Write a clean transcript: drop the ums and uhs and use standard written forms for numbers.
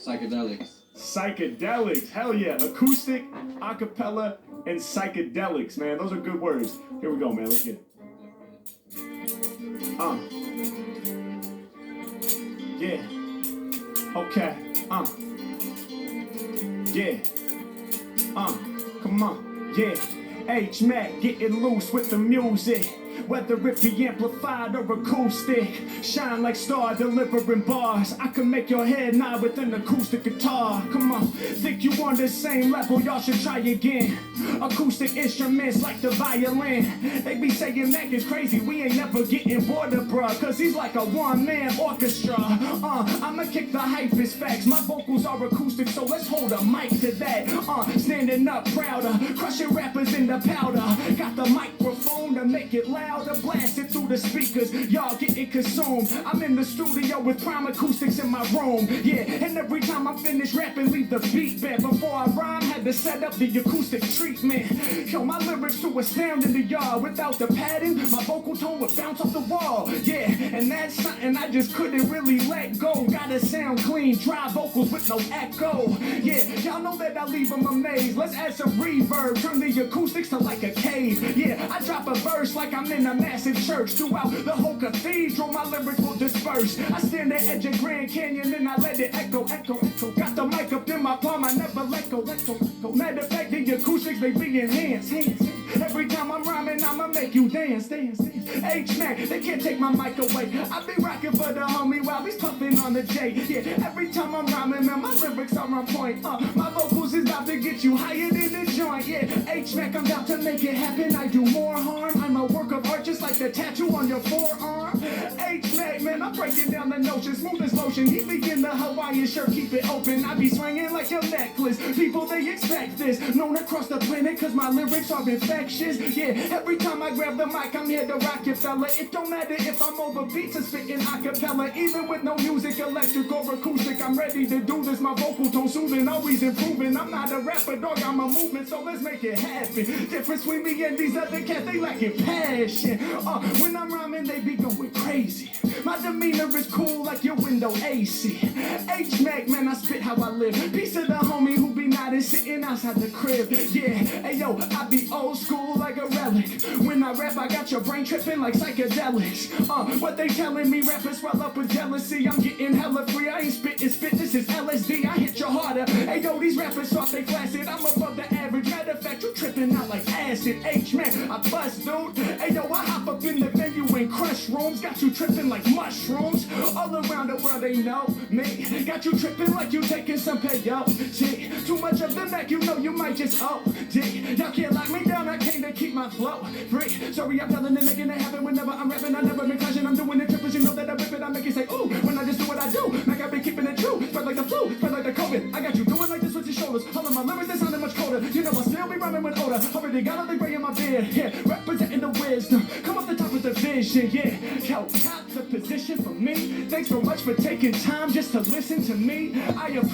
Psychedelics. Psychedelics, hell yeah. Acoustic, acapella, and psychedelics, man. Those are good words. Here we go, man. Let's get it. Yeah. Okay. Yeah. Come on. Yeah. Mack getting loose with the music. Whether it be amplified or acoustic, shine like star delivering bars. I can make your head nod with an acoustic guitar. Come on, think you on the same level, y'all should try again. Acoustic instruments like the violin. They be saying Mack is crazy, we ain't never getting bored of bruh, cause he's like a one-man orchestra. I'ma kick the hypest facts, my vocals are acoustic, so let's hold a mic to that. Standing up prouder, crushing rappers in the powder. Got the microphone to make it loud. Blast it through the speakers, y'all getting consumed. I'm in the studio with prime acoustics in my room. Yeah, and every time I finish rapping, leave the beat back. Before I rhyme, had to set up the acoustic treatment. Yo, my lyrics too astounding to y'all. Without the padding, my vocal tone would bounce off the wall. Yeah, and that's something I just couldn't really let go. Gotta sound clean, dry vocals with no echo. Yeah, y'all know that I leave them amazed. Let's add some reverb, turn the acoustics to like a cave. Yeah, I drop a verse like I'm in a massive church. Throughout the whole cathedral, my lyrics will disperse. I stand at the edge of Grand Canyon and I let it echo, echo, echo. Got the mic up in my palm, I never let go, let go, let go. Matter of fact, the acoustics, they be enhanced. Every time I'm rhyming, I'ma make you dance, dance, dance. Mack, they can't take my mic away. I be rocking for the homie while he's puffing on the J. Yeah, every time I'm rhyming, man, my lyrics are on point. My vocals is about to get you higher than the joint. Yeah, Mack, I'm about to make it happen. I do more harm. I'm a work of art, just like the tattoo on your forearm. Mack, man, I'm breaking down the notion, smooth as motion. He be in the Hawaiian shirt, keep it open. I be swinging like a necklace. People, they expect this. Known across the planet, cause my lyrics are infectious. Yeah, every time I grab the mic, I'm here to rock it, fella. It don't matter if I'm over beats or spitting acapella. Even with no music, electric or acoustic, I'm ready to do this. My vocal tone soothing, always improving. I'm not a rapper, dog, I'm a movement, so let's make it happen. Difference between me and these other cats, they lacking passion. When I'm rhyming, they be going crazy. My demeanor is cool like your window AC. Mack, man, I spit how I live. Piece of the homie who be nodding, sitting outside the crib. Yeah, ayo, I be old school like a relic. When I rap, I got your brain tripping like psychedelics. What they telling me, rappers swell up with jealousy. I'm getting hella free, I ain't spitting spit, this is LSD. I hit you harder. Ayo, these rappers soft, they flaccid. I'm above the average. Matter of fact, you tripping out like acid. Mack, I bust, dude. Ayo, I hop up in the venue and crush rooms. Got you tripping like mushrooms. All around the world, they know me. Got you tripping like you taking some peyote. Too much of the Mack, you know you might just OD. Y'all can't lock me down, I came to keep my flow free. Sorry, I'm telling and making it happen whenever I'm rapping. I never been crashing, I'm doing it tripples. You know that I rip it, I make it say ooh. When I just do what I do, Mack, I been keeping it true. Spread like the flu, spread like the COVID. I got you doing like this with your shoulders. All of my lyrics, they sounding much colder. You know I still be rhyming with odor. Already got all the gray in my beard. Yeah, representing the wisdom. Come off the top with the vision. Yeah, yo, got the position for me. Thanks so much for taking time just to listen to me. I appreciate